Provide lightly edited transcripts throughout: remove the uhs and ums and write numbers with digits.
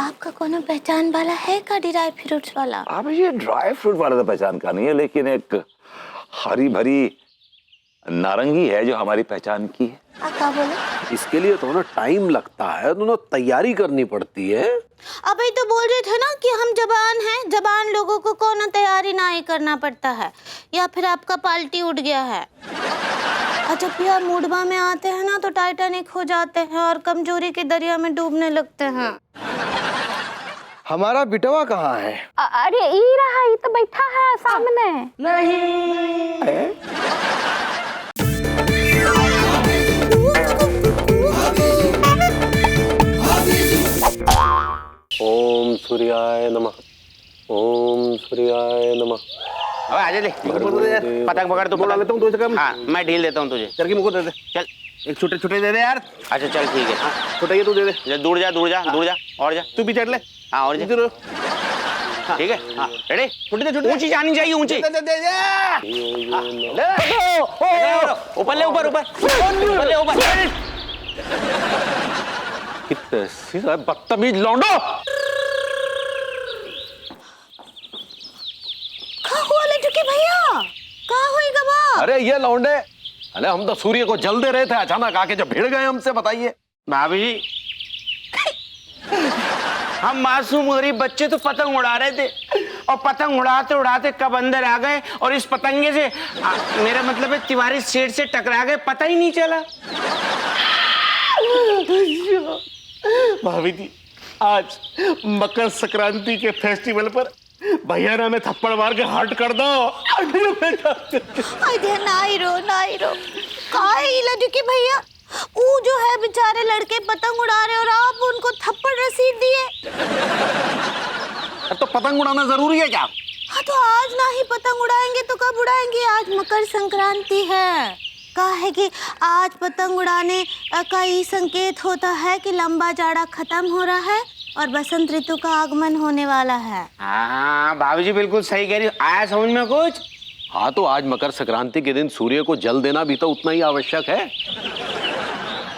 आपका कोनो पहचान वाला है का ड्राई फ्रूट्स वाला? अब ये ड्राई फ्रूट वाला तो पहचान का नहीं है, लेकिन एक हरी भरी नारंगी है जो हमारी पहचान की है। क्या बोले? इसके लिए तो ना टाइम लगता है, तो ना तैयारी करनी पड़ती है। अभी तो बोल रहे थे ना कि हम जवान हैं, जवान लोगों को कोनो तैयारी ना ही करना पड़ता है, या फिर आपका पाल्टी उठ गया है। और जब भी आप मूडवा में आते हैं ना तो टाइटैनिक हो जाते हैं और कमजोरी के दरिया में डूबने लगते हैं। हमारा बिटवा कहाँ है? अरे ई रहा, ये तो बैठा है सामने। नहीं ओम सूर्याय नमः, ओम सूर्याय नमः। अबे आजा ले, पतंग पकड़ तो बोला लेता हूँ तुझे कम। हाँ, मैं ढील देता हूँ तुझे। चल के मुझको दे दे। चल एक छोटे छोटे दे दे यार। अच्छा चल ठीक है। छोटे ये तू दे दे। दूर जा दूर जा दूर जा और जा। तू भी चढ़ ले। हाँ और जा। ठीक है हाँ रेडी। छोटे छोटे ऊंची जानी चाहिए, ऊंची। दे दे दे ऊपर ले, ऊपर ऊपर ऊपर ले, ऊपर। कितने सीधा बदतमीज लौंडो। क्या हुआ लड्डू के भैया? क्या होएगा बा? अरे ये लौंडे, अरे हम तो सूर्य को जल दे रहे थे, अचानक आके जब भिड़ गए हमसे, बताइए। भाभी जी हम मासूम गरीब बच्चे तो पतंग उड़ा रहे थे, और पतंग उड़ाते उड़ाते कब अंदर आ गए और इस पतंगे से मेरा मतलब है तिवारी सेठ से टकरा गए, पता ही नहीं चला। भाभी जी आज मकर संक्रांति के फेस्टिवल पर भैया ने हमें थप्पड़ मार के हट कर दो। अरे ना ही रो काहे लड्डू के भैया, वो जो है बेचारे लड़के पतंग उड़ा रहे और आप उनको थप्पड़ रसीद दिए। तो पतंग उड़ाना जरूरी है क्या? हाँ तो आज ना ही पतंग उड़ाएंगे तो कब उड़ाएंगे? आज मकर संक्रांति है। कहा है कि आज पतंग उड़ाने का ये संकेत होता है कि लंबा जाड़ा खत्म हो रहा है और बसंत ऋतु का आगमन होने वाला है। हाँ भाभी जी बिल्कुल सही कह रही हो। आया समझ में कुछ? हाँ तो आज मकर संक्रांति के दिन सूर्य को जल देना भी तो उतना ही आवश्यक है।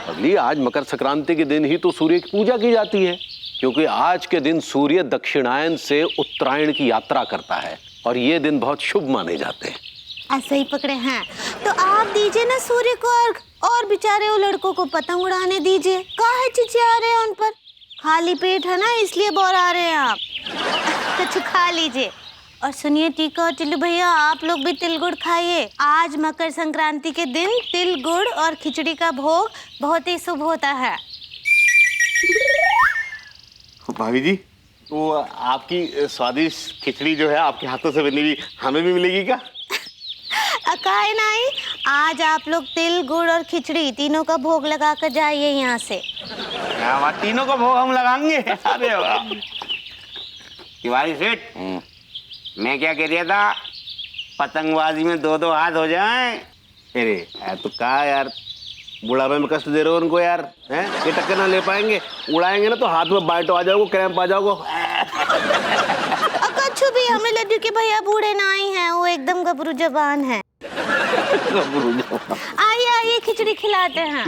अगली आज मकर संक्रांति के दिन ही तो सूर्य की पूजा की जाती है, क्योंकि आज के दिन सूर्य दक्षिणायन से उत्तरायण की यात्रा करता है और ये दिन बहुत शुभ माने जाते हैं। ऐसे ही पकड़े हैं तो आप दीजिए ना सूर्य को अर्घ, और बेचारे वो लड़कों को पतंग उड़ाने दीजिए। काहे चिचिया रहे हैं उन पर? खाली पेट है ना इसलिए बोरा रहे हैं आप। कुछ खा लीजिए। और सुनिए टीका और टिल्लू भैया, आप लोग भी तिल गुड़ खाइए। आज मकर संक्रांति के दिन तिल गुड़ और खिचड़ी का भोग बहुत ही शुभ होता है। भाभी जी वो आपकी स्वादिष्ट खिचड़ी जो है आपके हाथों से बनी हुई हमें भी मिलेगी क्या? काहे नहीं, आज आप लोग तिल गुड़ और खिचड़ी तीनों का भोग लगा कर जाइए यहाँ से। तीनों का भोग हम लगाएंगे। अरे वाह तिवारी सेठ, मैं क्या कह रहा था, पतंगबाजी में दो दो हाथ हो जाएं। अरे तो कहा यार, बुढ़ापे में कष्ट दे रहे हो उनको यार, हैं? ये टक्कर ना ले पाएंगे, उड़ाएंगे ना तो हाथ में बाइट आ जाओगे, क्रैम्प आ जाओगे। कछु भी हमें लड्डू के भैया बूढ़े ना ही हैं, वो एकदम गबरू जवान है। आइए आइए खिचड़ी खिलाते हैं।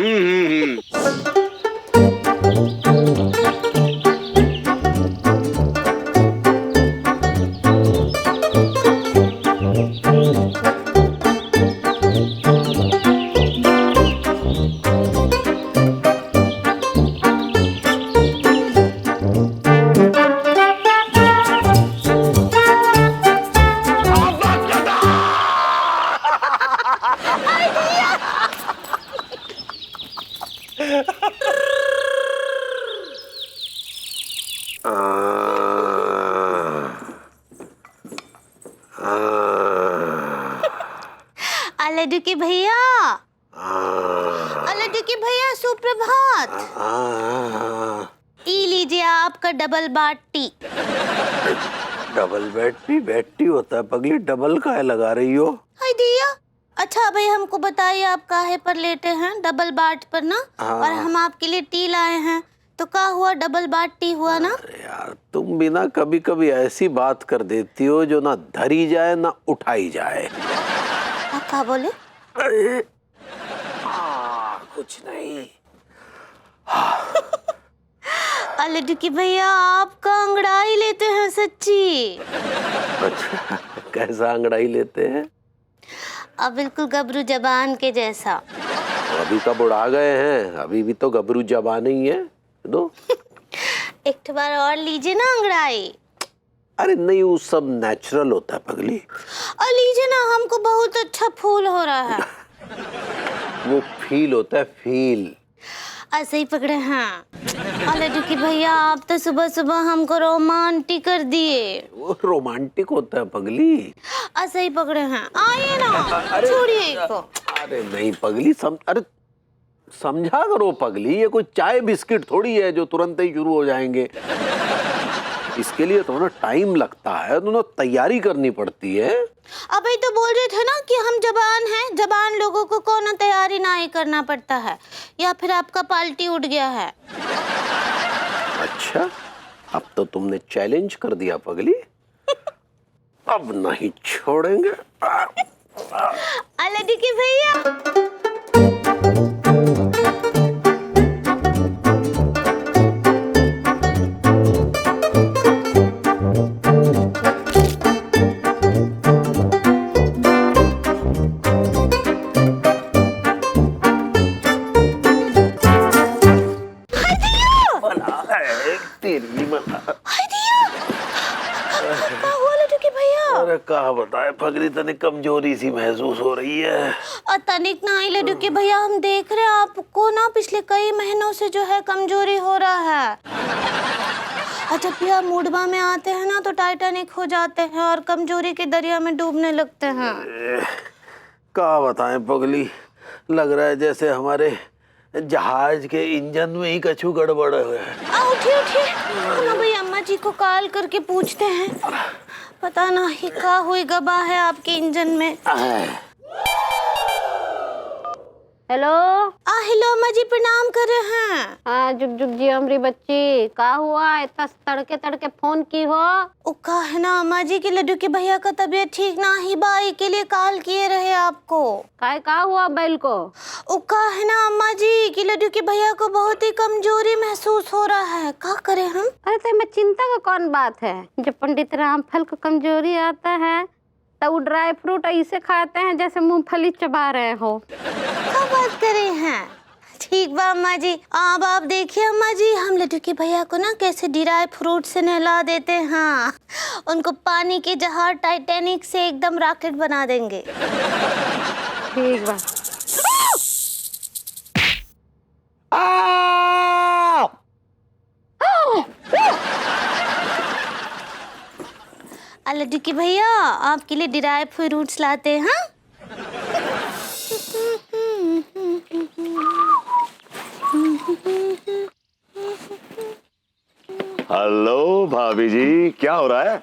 लड्डू के भैया, लड्डू के भैया सुप्रभात। ई लीजिए आपका डबल बाटी। डबल बैटी होता है पगली, डबल काहे लगा रही हो? हाय दिया। अच्छा भाई हमको बताइए आप काहे पर लेटे हैं? डबल बाट पर ना। और हम आपके लिए टी लाए हैं, तो क्या हुआ? डबल बाट टी हुआ ना। यार तुम भी ना कभी कभी ऐसी बात कर देती हो जो ना धरी जाए ना उठाई जाए। आप क्या बोले? कुछ नहीं। लड्डू भैया आपका अंगड़ाई लेते हैं सच्ची। अच्छा, कैसा अंगड़ाई लेते हैं? अब बिल्कुल गबरू जबान के जैसा। अभी कब उड़ा गए हैं, अभी भी तो गबरू जबान ही है। दो एक बार और लीजिए ना अंगड़ाई। अरे नहीं, वो सब नेचुरल होता है पगली। और लीजिए ना, हमको बहुत अच्छा फूल हो रहा है। वो फील होता है, फील। ऐसे ही पकड़े हैं। और लड्डू भैया आप तो सुबह सुबह हमको रोमांटिक कर दिए। वो रोमांटिक होता है पगली। ऐसे ही पकड़े हैं, आइए ना, छोड़िए इसको। अरे नहीं पगली, अरे समझा करो पगली, ये कोई चाय बिस्किट थोड़ी है जो तुरंत ही शुरू हो जाएंगे। इसके लिए तो ना टाइम लगता है, तो ना तैयारी करनी पड़ती है। अभी तो बोल रहे थे ना कि हम जबान हैं, जबान लोगों को कौन तैयारी ना ही करना पड़ता है, या फिर आपका पाल्टी उठ गया है? अच्छा, अब तो तुमने चैलेंज कर दिया पगली। अब नहीं छोड़ेंगे। लड्डू भैया अरे कहा बताए पगली, तने कमजोरी सी महसूस हो रही है। और तनिक ना ही लड्डू भैया, हम देख रहे हैं आपको ना पिछले कई महीनों से जो है कमजोरी हो रहा है। और जब भी आप मूडबा में आते हैं ना तो टाइटैनिक हो जाते हैं और कमजोरी के दरिया में डूबने लगते हैं। कहा बताएं पगली, लग रहा है जैसे हमारे जहाज के इंजन में ही कछु गड़बड़ है। उठिए उठिए, हम भाई अम्मा जी को कॉल करके पूछते हैं, पता नहीं क्या हुई गबा है आपके इंजन में। हेलो। हेलो अम्मा जी, प्रणाम कर रहे हैं। हाँ, जुग जुग जी हमारी बच्ची, का हुआ इतना तड़के तड़के फोन की हो? ओ का है ना अम्मा जी के लड्डू के भैया का तबीयत ठीक ना ही बाई के लिए कॉल किए रहे आपको। का हुआ बैल को? ओ का है ना अम्मा जी कि लड्डू के भैया को बहुत ही कमजोरी महसूस हो रहा है, क्या करें हम? अरे तो में चिंता का कौन बात है, जब पंडित रामफल को कमजोरी आता है तो वो ड्राई फ्रूट ऐसे खाते हैं जैसे मूंगफली चबा रहे हो। क्या बात करे हैं? ठीक बा अम्मा जी। अब आप देखिए अम्मा जी, हम लड्डू के भैया को ना कैसे ड्राई फ्रूट से नहला देते हैं, उनको पानी के जहाज टाइटैनिक से एकदम रॉकेट बना देंगे। ठीक बा। लड्डू के भैया आपके लिए ड्राई फ्रूट्स लाते हैं। हेलो भाभी जी, क्या हो रहा है?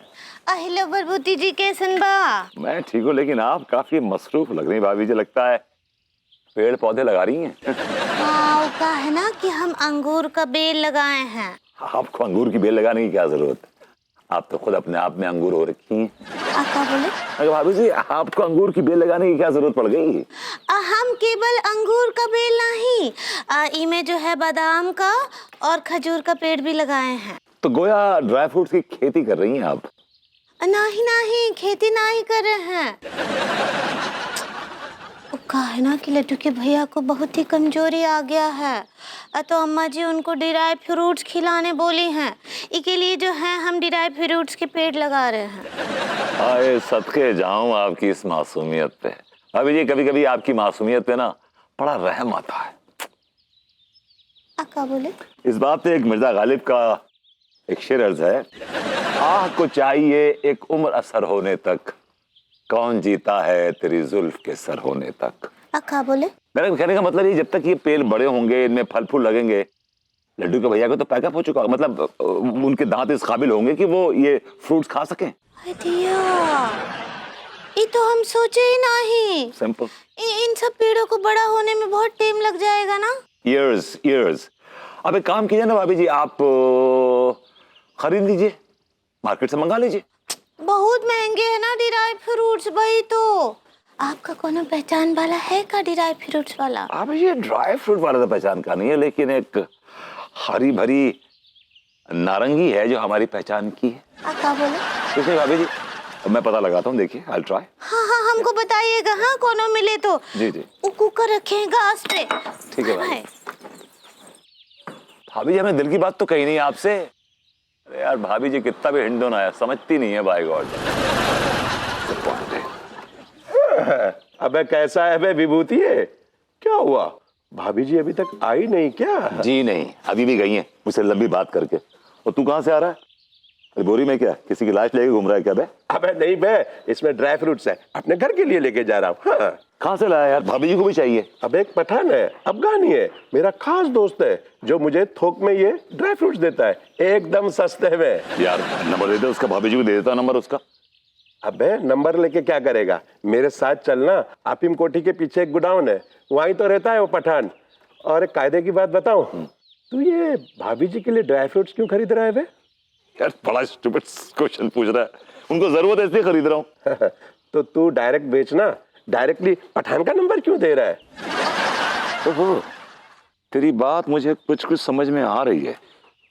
हेलो बरबूती जी, कैसन बा? मैं ठीक हूँ, लेकिन आप काफी मसरूफ लग रही भाभी जी, लगता है पेड़ पौधे लगा रही हैं। हाँ, वो का है ना कि हम अंगूर का बेल लगाए हैं। आपको अंगूर की बेल लगाने की क्या जरूरत है? आप तो खुद अपने आप में अंगूर हो रखी हैं। क्या बोले? अरे भाभी जी, आपको अंगूर की बेल लगाने की क्या जरूरत पड़ गई? हम केवल अंगूर का बेल नहीं, इमे जो है बादाम का और खजूर का पेड़ भी लगाए हैं। तो गोया ड्राई फ्रूट्स की खेती कर रही हैं आप? नहीं नहीं, खेती नहीं कर रहे हैं। कहा है ना कि लड्डू के भैया को बहुत ही कमजोरी आ गया है, तो अम्मा जी उनको ड्राई फ्रूट्स खिलाने बोली हैं। इसके लिए जो है हम ड्राई फ्रूट्स के पेड़ लगा रहे हैं। आए सदके जाऊं आपकी इस मासूमियत पे। अभी जी कभी कभी आपकी मासूमियत पे ना बड़ा रहम आता है। क्या बोले? इस बात पे एक मिर्जा गालिब का एक शेर अर्ज है, आह को चाहिए एक उम्र असर होने तक, कौन जीता है तेरी जुल्फ के सर होने तक। क्या बोले? मेरे कहने का मतलब ये, जब तक ये पेड़ बड़े होंगे, इनमें फल फूल लगेंगे, लड्डू के भैया को तो पैकअप हो चुका, मतलब उनके दांत इस काबिल होंगे कि वो ये फ्रूट्स खा सकें। ये तो हम सोचे ही नहीं। सिंपल। इन सब पेड़ों को बड़ा होने में बहुत टाइम लग जाएगा ना? ईयर्स। अब एक काम कीजिए ना भाभी जी, आप खरीद लीजिए, मार्केट से मंगा लीजिए। बहुत महंगे है ना ड्राई फ्रूट्स भाई। तो आपका कोनो पहचान वाला है का ड्राई फ्रूट्स वाला? आप ये ड्राई फ्रूट वाला तो पहचान का नहीं है, लेकिन एक हरी भरी नारंगी है जो हमारी पहचान की है। क्या बोले? ठीक है भाभी जी, अब मैं पता लगाता हूँ, देखिए आई ट्राई। हाँ हाँ, हमको बताइएगा, हाँ कोनो मिले तो। जी जी वो कुकर रखे हैं घास पे। ठीक है भाई। भाभी जी, हमने दिल की बात तो कही नहीं आपसे। अरे यार भाभी जी कितना भी हिंट दो ना यार, समझती नहीं है बाय गॉड। अबे कैसा है बे विभूति है? क्या हुआ? भाभी जी अभी तक आई नहीं क्या? जी नहीं, अभी भी गई हैं मुझसे लंबी बात करके। और तू कहाँ से आ रहा है? अरे बोरी में क्या किसी की लाश लेके घूम रहा है क्या बे? अबे नहीं बे, इसमें ड्राई फ्रूट्स है, अपने घर के लिए लेके जा रहा हूँ। हाँ। कहाँ से लाया यार? भाभी जी को भी चाहिए। अब एक पठान है, अफगानी है, मेरा खास दोस्त है, जो मुझे थोक में ये ड्राई फ्रूट्स देता है एकदम सस्ते में। यार नंबर दे दे उसका, भाभी जी को दे देता नंबर उसका। अबे नंबर लेके क्या करेगा? मेरे साथ चलना, आपिम कोठी के पीछे एक गोडाउन है, वहीं तो रहता है वो पठान। और एक कायदे की बात बताऊं, तू ये भाभी जी के लिए ड्राई फ्रूट्स क्यों खरीद रहा है बे? यार बड़ा स्टूपिड क्वेश्चन पूछ रहा है, उनको जरूरत है इसलिए खरीद रहा हूँ। तो तू डायरेक्ट बेचना, डायरेक्टली पठान का नंबर क्यों दे रहा है? ओहो, तेरी बात मुझे कुछ कुछ समझ में आ रही है।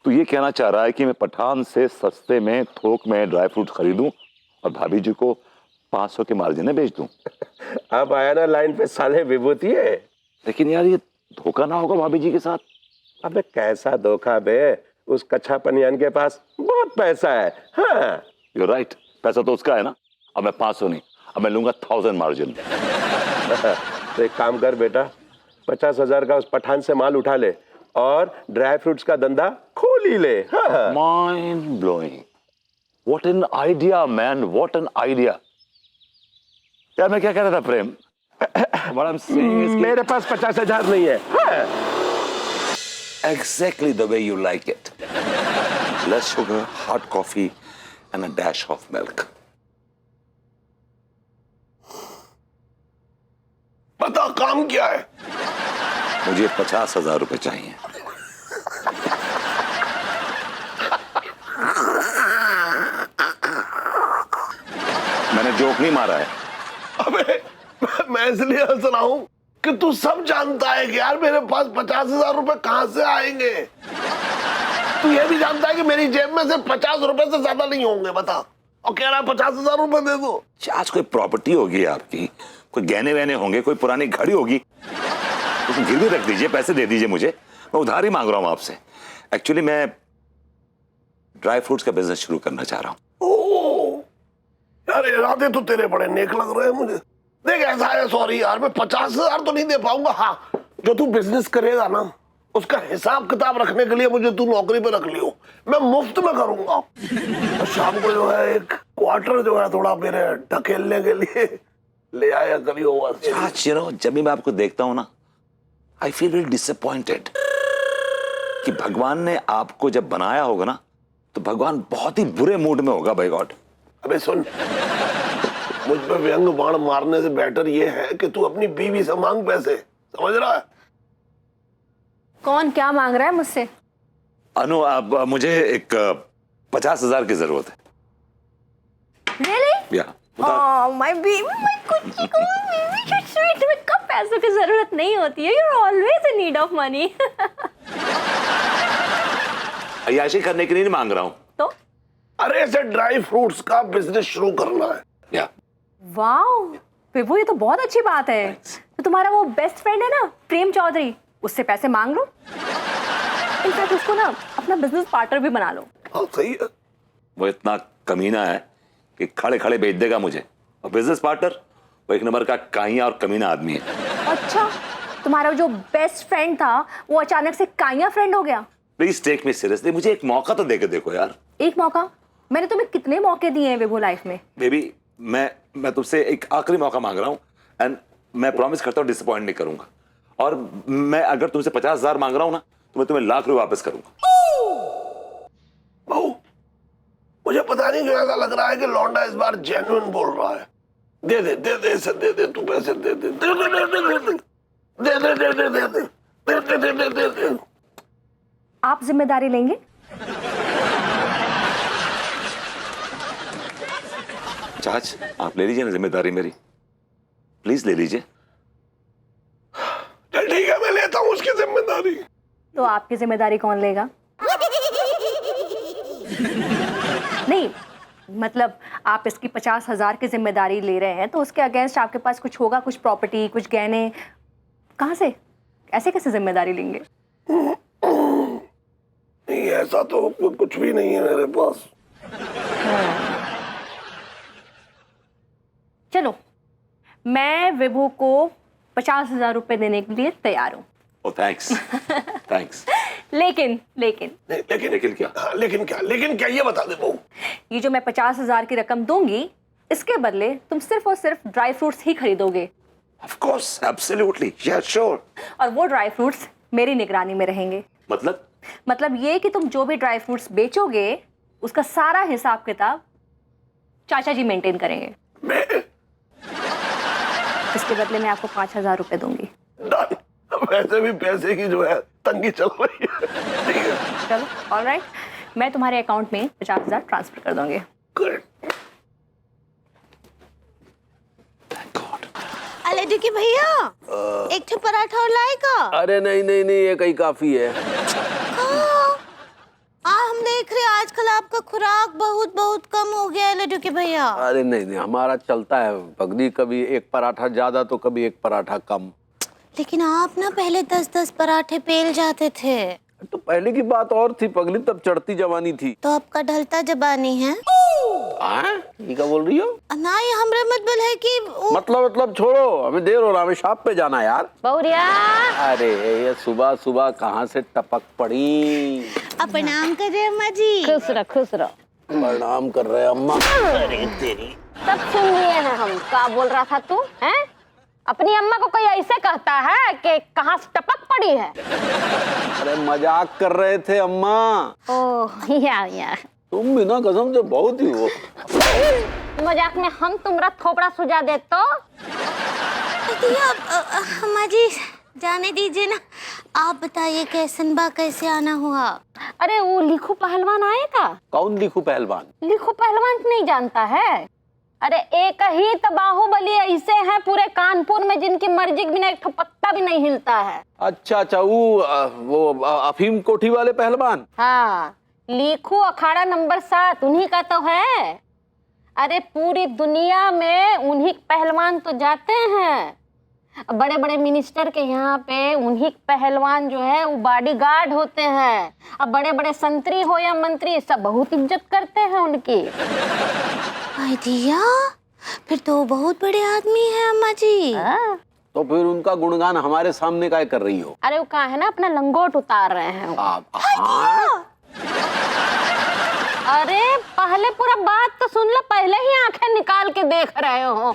तू ये कहना चाह रहा है कि मैं पठान से सस्ते में थोक में ड्राई फ्रूट खरीदूं और भाभी जी को 500 के मार्जिन में बेच दूं। अब आया ना लाइन पे साले विभूति है। लेकिन यार ये धोखा ना होगा भाभी जी के साथ? अबे कैसा धोखा बे, उस कच्चा पनियान के पास बहुत पैसा है। हाँ यू राइट, पैसा तो उसका है ना। अब मैं 500 नहीं, अब मैं लूंगा 1000 मार्जिन। तो एक काम कर बेटा, 50,000 का उस पठान से माल उठा ले और ड्राई फ्रूट्स का धंधा खोल ही ले। हाँ। Mind blowing, what an idea man, what an idea. यार मैं क्या कह रहा था प्रेम, What I'm saying is मेरे पास 50,000 नहीं है। हाँ। exactly the way you like it. Less sugar, hot coffee and a dash of milk. बता काम क्या है? मुझे 50,000 रुपए चाहिए। मैंने जोक नहीं मारा है। अबे मैं इसलिए हंस रहा हूं कि तू सब जानता है कि यार मेरे पास 50,000 रुपए कहां से आएंगे। तू ये भी जानता है कि मेरी जेब में से 50 रुपए से ज्यादा नहीं होंगे, बता। और कह रहा है 50,000 रुपए दे दो। आज कोई प्रॉपर्टी होगी आपकी, कोई गहने वहने होंगे, कोई पुरानी घड़ी होगी, उसको गिरवी रख दीजिए, पैसे दे दीजिए मुझे, मैं उधार ही मांग रहा हूं आपसे। एक्चुअली मैं ड्राई फ्रूट्स का बिजनेस शुरू करना चाह रहा हूं। ओह यार, इरादे तो तेरे बड़े नेक लग रहे हैं मुझे। देख ऐसा है, सॉरी यार, मैं 50,000 तो नहीं दे पाऊंगा। हाँ, जो तू बिजनेस करेगा ना, उसका हिसाब किताब रखने के लिए मुझे तू नौकरी पे रख लियो, मैं मुफ्त में करूंगा। और शाम को जो है एक क्वार्टर जो है थोड़ा मेरे ढकेलने के लिए ले आया करियो। आज जब भी मैं आपको देखता हूं ना, आई फील वेरी डिसअपॉइंटेड कि भगवान ने आपको जब बनाया होगा ना, तो भगवान बहुत ही बुरे मूड में होगा बाय गॉड। अबे सुन, मुझ पे व्यंग बाण मारने से बेटर ये है कि तू अपनी बीवी से मांग पैसे, समझ रहा है? कौन क्या मांग रहा है मुझसे? अनु, अब मुझे एक 50,000 की जरूरत है। Really? या My baby, my कुच्ची को, baby, sweet, तुम्हें कब पैसों की जरूरत नहीं होती है? You're always in need of money. अय्याशी करने के लिए नहीं मांग रहा हूं। तो? अरे ऐसे ड्राई फ्रूट्स का बिजनेस शुरू करना है। या वाओ, विभू, ये तो बहुत अच्छी बात है। तो तुम्हारा वो बेस्ट फ्रेंड है ना, प्रेम चौधरी, उससे पैसे मांग लो। इनफैक्ट उसको ना अपना बिजनेस पार्टनर भी बना लो। हाँ सही है। वो इतना कमीना है कि खड़े खड़े बेच देगा मुझे, और बिजनेस पार्टनर वो एक नंबर का काइया और कमीना आदमी है। अच्छा, तुम्हारा जो बेस्ट फ्रेंड था वो अचानक से काइया फ्रेंड हो गया? प्लीज टेक मी सीरियसली, मुझे एक मौका तो देके देखो यार। एक मौका? मैंने तुम्हें कितने मौके दिए हैं विभू लाइफ में। बेबी, मैं तुमसे एक आखिरी मौका मांग रहा हूँ, एंड मैं प्रॉमिस करता हूँ डिसअपॉइंट नहीं करूंगा। और मैं अगर तुमसे 50,000 मांग रहा हूँ ना, तो मैं तुम्हें लाख रुपए वापस करूंगा। बहू, मुझे पता नहीं क्यों ऐसा लग रहा है कि लौंडा इस बार जेन्युइन बोल रहा है। दे दे दे दे इसे, दे दे, तू पैसे दे दे, दे दे दे दे दे दे दे दे दे दे दे दे दे दे दे। आप जिम्मेदारी लेंगे? चाच, आप ले लीजिए ना जिम्मेदारी मेरी, प्लीज ले लीजिए। चल ठीक है, मैं लेता हूँ उसकी जिम्मेदारी। तो आपकी जिम्मेदारी कौन लेगा? नहीं मतलब आप इसकी 50,000 की जिम्मेदारी ले रहे हैं तो उसके अगेंस्ट आपके पास कुछ होगा, कुछ प्रॉपर्टी, कुछ गहने। कहाँ से, ऐसे कैसे जिम्मेदारी लेंगे? नहीं ऐसा तो कुछ भी नहीं है मेरे पास। चलो मैं विभू को 50,000 रुपए देने के लिए तैयार हूँ। ओ थैंक्स थैंक्स। लेकिन लेकिन क्या? हाँ, लेकिन क्या ये बता दे बहू। ये जो मैं 50,000 की रकम दूंगी इसके बदले तुम सिर्फ और सिर्फ ड्राई फ्रूट्स ही खरीदोगे। ऑफ कोर्स, एब्सोल्युटली, या श्योर। और वो ड्राई फ्रूट्स मेरी निगरानी में रहेंगे। मतलब ये कि तुम जो भी ड्राई फ्रूट्स बेचोगे उसका सारा हिसाब किताब चाचा जी मेंटेन करेंगे। इसके बदले मैं आपको 5,000 रुपए दूंगी। डन। वैसे भी पैसे की जो है तंगी चल रही है। ठीक है चलो ऑलराइट, मैं तुम्हारे अकाउंट में 50,000 ट्रांसफर कर दूंगी। गुड। लड्डू के भैया एक ठो पराठा और लाएगा? अरे नहीं नहीं नहीं, ये कहीं काफी है। हम देख रहे हैं आजकल आपका खुराक बहुत कम हो गया है लड्डू के भैया। अरे नहीं नहीं, हमारा चलता है पगली, कभी एक पराठा ज्यादा तो कभी एक पराठा कम। लेकिन आप ना पहले 10-10 पराठे पेल जाते थे। तो पहले की बात और थी पगली, तब चढ़ती जवानी थी। तो आपका ढलता जबानी है। ये क्या बोल रही हो? ना ये हमरे मतलब है कि मतलब छोड़ो, हमें देर हो रहा, हमें शॉप पे जाना यार। बौरिया अरे ये सुबह सुबह कहाँ से टपक पड़ी। प्रणाम करे अम्मा जी। खुश रहो। प्रणाम कर रहे अम्मा। अरे तेरी सब सुन लिए हैं हम। क्या बोल रहा था तू? हैं? अपनी अम्मा को कोई ऐसे कहता है कि कहाँ से टपक पड़ी है? अरे मजाक कर रहे थे अम्मा। ओह या तुम भी ना कसम से बहुत ही हो। मजाक में हम तुम्हारा थोपड़ा सुझा दे तो? अम्मा जी जाने दीजिए ना, आप बताइए कैसे आना हुआ? अरे वो लिखू पहलवान आएगा। कौन लिखू पहलवान? लिखू पहलवान नहीं जानता है? अरे एक ही तो बाहुबली ऐसे हैं पूरे कानपुर में जिनकी मर्जी के बिना एक ठो पत्ता भी नहीं हिलता है। अच्छा वो अफीम कोठी वाले पहलवान। हाँ, लिखू अखाड़ा नंबर 7 उन्हीं का तो है। अरे पूरी दुनिया में उन्हीं पहलवान तो जाते हैं। बड़े बड़े मिनिस्टर के यहाँ पे उन्हीं पहलवान जो है वो बॉडीगार्ड होते हैं। अब बड़े बड़े संतरी हो या मंत्री सब बहुत इज्जत करते हैं उनकी। दिया फिर तो बहुत बड़े आदमी है अम्मा जी। तो फिर उनका गुणगान हमारे सामने काय कर रही हो? अरे वो कहा है ना अपना लंगोट उतार रहे हैं। अरे पहले पूरा बात तो सुन लो, पहले ही आंखें निकाल के देख रहे हो।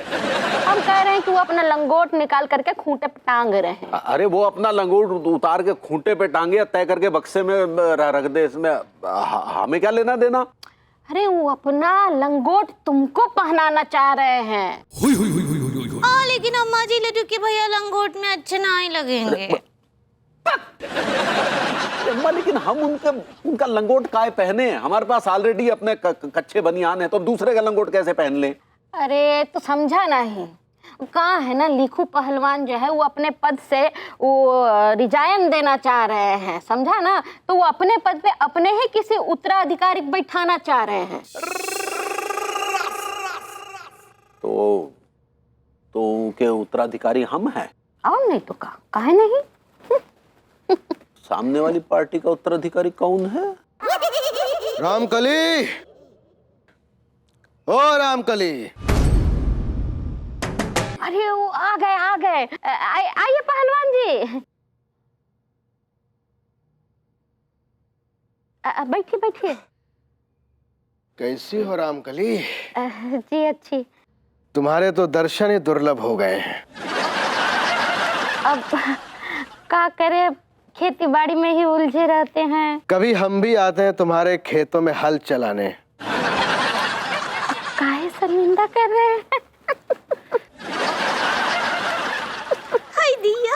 हम कह रहे हैं कि वो अपना लंगोट निकाल करके खूंटे पे टांग रहे हैं। अरे वो अपना लंगोट उतार के खूंटे पे टांगे या तय करके बक्से में रख दे, इसमें हमें क्या लेना देना? अरे वो अपना लंगोट तुमको पहनाना चाह रहे हैं। लेकिन अम्मा जी लड्डू के भैया लंगोट में अच्छे ना ही लगेंगे। लेकिन हम उनका लंगोट काय पहने? हमारे पास ऑलरेडी अपने कच्चे बनियान है, तो दूसरे का लंगोट कैसे पहन ले? अरे तो समझा नहीं, कहा है ना लिखू पहलवान जो है वो अपने पद से वो रिजाइन देना चाह रहे हैं, समझा ना? तो वो अपने पद पे अपने ही किसी उत्तराधिकारी बैठाना चाह रहे हैं। तो के उत्तराधिकारी हम हैं? और नहीं तो काहे नहीं? सामने वाली पार्टी का उत्तराधिकारी कौन है? रामकली, ओ रामकली। अरे वो आ गए। आइए पहलवान जी, बैठिए। कैसी हो रामकली? जी अच्छी। तुम्हारे तो दर्शन ही दुर्लभ हो गए हैं। अब क्या करे, खेती बाड़ी में ही उलझे रहते हैं। कभी हम भी आते हैं तुम्हारे खेतों में हल चलाने। काहे शर्मिंदा कर रहे हैं? हाय दिया।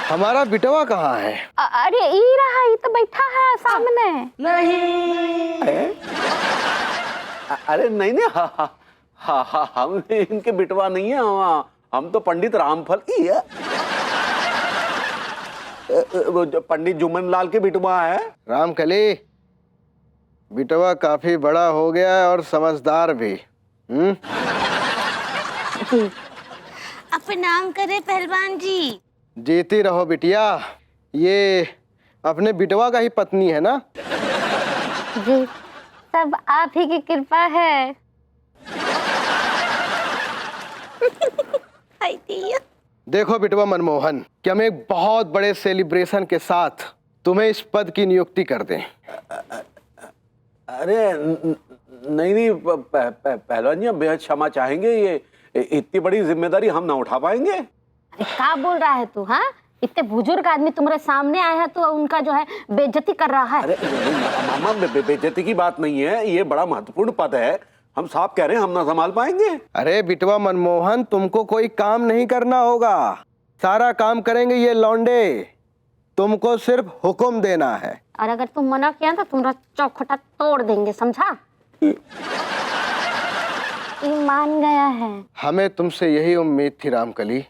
हमारा बिटवा कहाँ है? अरे ये रहा, ये तो बैठा है सामने। अरे नहीं हम इनके बिटवा नहीं है, हम तो पंडित रामफल ही है। वो जो पंडित जुम्मन लाल के बिटवा है। रामकली, बिटवा काफी बड़ा हो गया है और समझदार भी। अब प्रणाम करे पहलवान जी। जीती रहो बिटिया। ये अपने बिटवा का ही पत्नी है ना? जी, सब आप ही की कृपा है। हाय दिया। देखो बिटवा मनमोहन, कि हम एक बहुत बड़े सेलिब्रेशन के साथ तुम्हें इस पद की नियुक्ति कर दें। अरे नहीं नहीं पहलवान जी, हम बेहद क्षमा चाहेंगे। ये इतनी बड़ी जिम्मेदारी हम ना उठा पाएंगे। अरे क्या बोल रहा है तू? हाँ, इतने बुजुर्ग आदमी तुम्हारे सामने आया है तो उनका जो है बेइज्जती कर रहा है। अरे मामा, बेइज्जती की बात नहीं है, ये बड़ा महत्वपूर्ण पद है। हम साफ कह रहे हैं, हम ना संभाल पाएंगे। अरे बिटवा मनमोहन, तुमको कोई काम नहीं करना होगा, सारा काम करेंगे ये लौंडे। तुमको सिर्फ हुक्म देना है। और अगर तुम मना किया तो तुम्हारा चौखटा तोड़ देंगे, समझा? ये मान गया है। हमें तुमसे यही उम्मीद थी रामकली।